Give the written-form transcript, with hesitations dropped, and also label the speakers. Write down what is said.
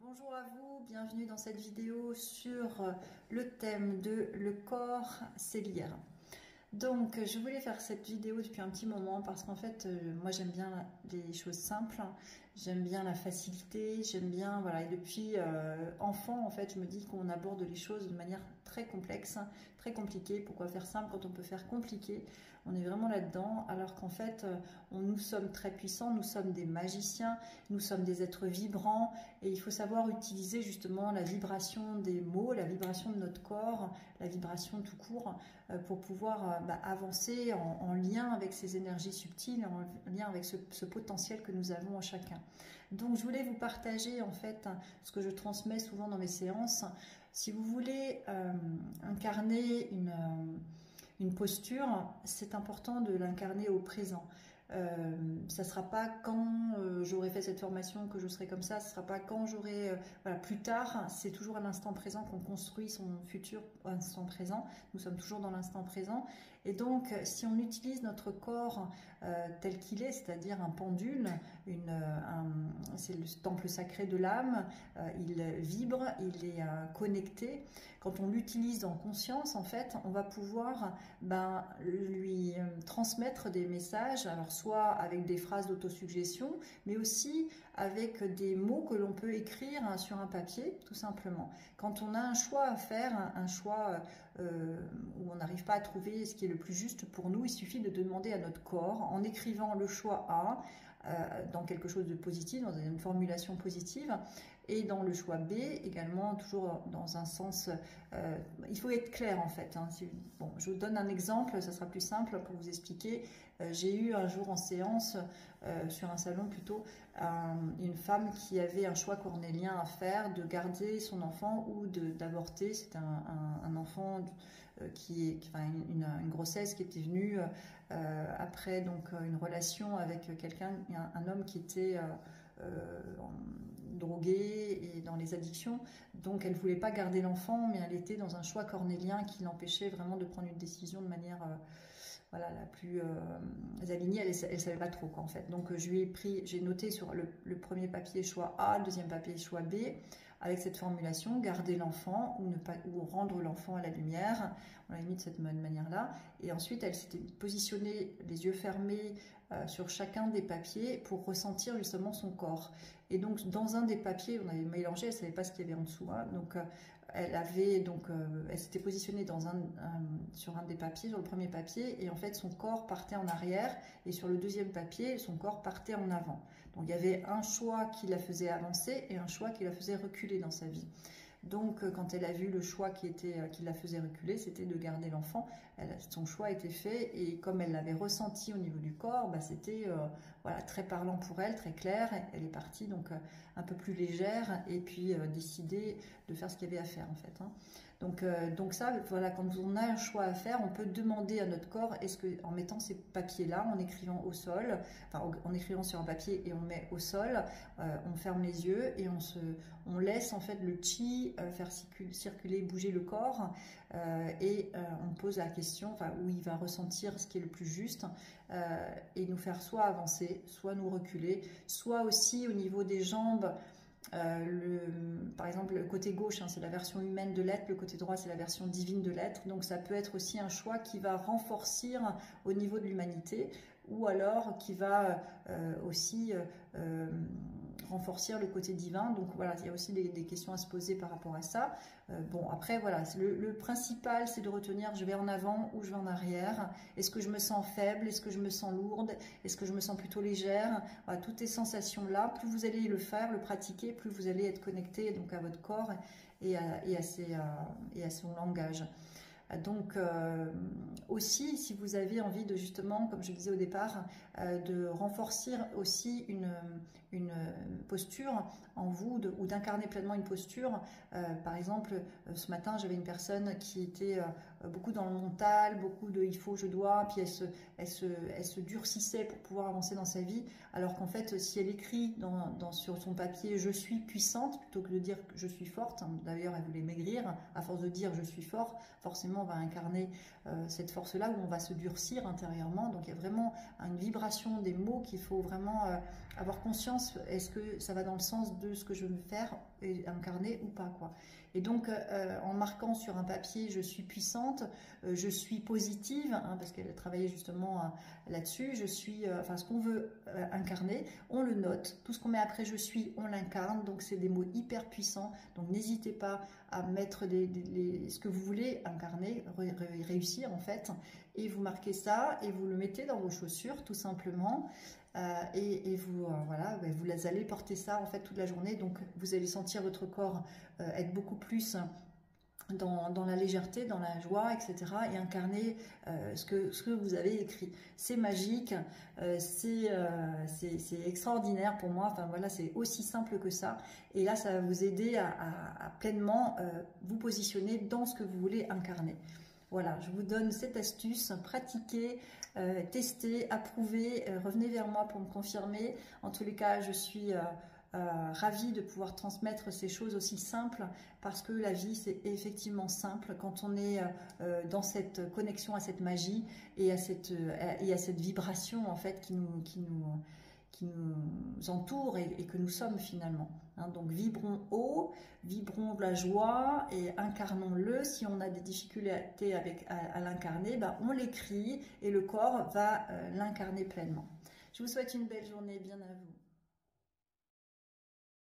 Speaker 1: Bonjour à vous, bienvenue dans cette vidéo sur le thème de le corps, c'est lire. Donc je voulais faire cette vidéo depuis un petit moment parce qu'en fait moi j'aime bien les choses simples, j'aime bien la facilité, j'aime bien, voilà, et depuis enfant en fait je me dis qu'on aborde les choses de manière très complexe, très compliquée. Pourquoi faire simple quand on peut faire compliqué? On est vraiment là-dedans, alors qu'en fait nous sommes très puissants, nous sommes des magiciens, nous sommes des êtres vibrants et il faut savoir utiliser justement la vibration des mots, la vibration de notre corps, la vibration tout court pour pouvoir avancer en lien avec ces énergies subtiles, en lien avec ce potentiel que nous avons en chacun. Donc je voulais vous partager en fait ce que je transmets souvent dans mes séances. Si vous voulez incarner une posture, c'est important de l'incarner au présent. Ça ne sera pas quand j'aurai fait cette formation que je serai comme ça, ce ne sera pas quand j'aurai voilà, plus tard. C'est toujours à l'instant présent qu'on construit son futur à l'instant présent. Nous sommes toujours dans l'instant présent. Et donc, si on utilise notre corps tel qu'il est, c'est-à-dire un pendule, c'est le temple sacré de l'âme, il vibre, il est connecté. Quand on l'utilise en conscience, en fait, on va pouvoir lui transmettre des messages, alors soit avec des phrases d'autosuggestion, mais aussi avec des mots que l'on peut écrire sur un papier, tout simplement. Quand on a un choix à faire, un choix où on n'arrive pas à trouver ce qui est le plus juste pour nous, il suffit de demander à notre corps, en écrivant le choix A, dans quelque chose de positif, dans une formulation positive, et dans le choix B, également toujours dans un sens, il faut être clair en fait. Bon, je vous donne un exemple, ça sera plus simple pour vous expliquer. J'ai eu un jour en séance, sur un salon plutôt, une femme qui avait un choix cornélien à faire, de garder son enfant ou d'avorter. C'était un enfant une grossesse qui était venue après donc une relation avec quelqu'un, un homme qui était droguée et dans les addictions, donc elle ne voulait pas garder l'enfant, mais elle était dans un choix cornélien qui l'empêchait vraiment de prendre une décision de manière voilà, la plus alignée. Elle ne savait pas trop quoi en fait. Donc j'ai noté sur le premier papier choix A, le deuxième papier choix B, avec cette formulation, garder l'enfant ou rendre l'enfant à la lumière. On l'a mis de cette manière-là. Et ensuite, elle s'était positionnée les yeux fermés sur chacun des papiers pour ressentir justement son corps. Et donc, dans un des papiers, on avait mélangé, elle ne savait pas ce qu'il y avait en dessous. Hein, donc, elle s'était positionnée sur un des papiers, sur le premier papier, et en fait, son corps partait en arrière, et sur le deuxième papier, son corps partait en avant. Donc, il y avait un choix qui la faisait avancer et un choix qui la faisait reculer dans sa vie. Donc, quand elle a vu le choix qui la faisait reculer, c'était de garder l'enfant. Son choix était fait et comme elle l'avait ressenti au niveau du corps, c'était voilà, très parlant pour elle, très clair. Elle est partie donc un peu plus légère et puis décider de faire ce qu'il y avait à faire en fait. Hein. Donc ça, voilà, quand on a un choix à faire, on peut demander à notre corps, en mettant ces papiers-là, en écrivant au sol, enfin en écrivant sur un papier et on met au sol, on ferme les yeux et on laisse en fait le chi faire circuler, bouger le corps et on pose la question, enfin où il va ressentir ce qui est le plus juste et nous faire soit avancer, soit nous reculer, soit aussi au niveau des jambes. Par exemple, le côté gauche, hein, c'est la version humaine de l'être, le côté droit, c'est la version divine de l'être. Donc ça peut être aussi un choix qui va renforcer au niveau de l'humanité ou alors qui va aussi renforcer le côté divin. Donc voilà, il y a aussi des questions à se poser par rapport à ça. Bon, après, voilà, le principal, c'est de retenir, je vais en avant ou je vais en arrière. Est-ce que je me sens faible? Est-ce que je me sens lourde? Est-ce que je me sens plutôt légère? Voilà, toutes ces sensations-là, plus vous allez le faire, le pratiquer, plus vous allez être connecté donc, à votre corps et à son langage. Donc aussi, si vous avez envie de justement, comme je disais au départ, de renforcer aussi une posture en vous ou d'incarner pleinement une posture. Par exemple, ce matin, j'avais une personne qui était beaucoup dans le mental, beaucoup de il faut, je dois, puis elle se durcissait pour pouvoir avancer dans sa vie, alors qu'en fait, si elle écrit sur son papier « je suis puissante » plutôt que de dire « je suis forte », hein, d'ailleurs, elle voulait maigrir, à force de dire « je suis fort », forcément, on va incarner cette force-là où on va se durcir intérieurement. Donc, il y a vraiment une vibration des mots qu'il faut vraiment avoir conscience. Est-ce que ça va dans le sens de ce que je veux faire et incarner ou pas, quoi. Et donc, en marquant sur un papier, je suis puissante, je suis positive, hein, parce qu'elle a travaillé justement là-dessus, je suis, enfin, ce qu'on veut incarner, on le note. Tout ce qu'on met après je suis, on l'incarne. Donc, c'est des mots hyper puissants. Donc, n'hésitez pas à mettre ce que vous voulez incarner, réussir en fait. Et vous marquez ça et vous le mettez dans vos chaussures, tout simplement. Et vous, voilà, vous allez porter ça en fait toute la journée. Donc, vous allez sentir votre corps être beaucoup plus dans la légèreté, dans la joie, etc. et incarner ce que vous avez écrit. C'est magique, c'est extraordinaire pour moi. Enfin voilà, c'est aussi simple que ça. Et là, ça va vous aider à pleinement vous positionner dans ce que vous voulez incarner. Voilà, je vous donne cette astuce, pratiquez, testez, approuvez, revenez vers moi pour me confirmer. En tous les cas, je suis ravie de pouvoir transmettre ces choses aussi simples, parce que la vie c'est effectivement simple quand on est dans cette connexion à cette magie et à cette vibration en fait qui nous entoure et que nous sommes finalement. Hein, donc vibrons haut, vibrons de la joie et incarnons-le. Si on a des difficultés à l'incarner, ben, on l'écrit et le corps va l'incarner pleinement. Je vous souhaite une belle journée, bien à vous.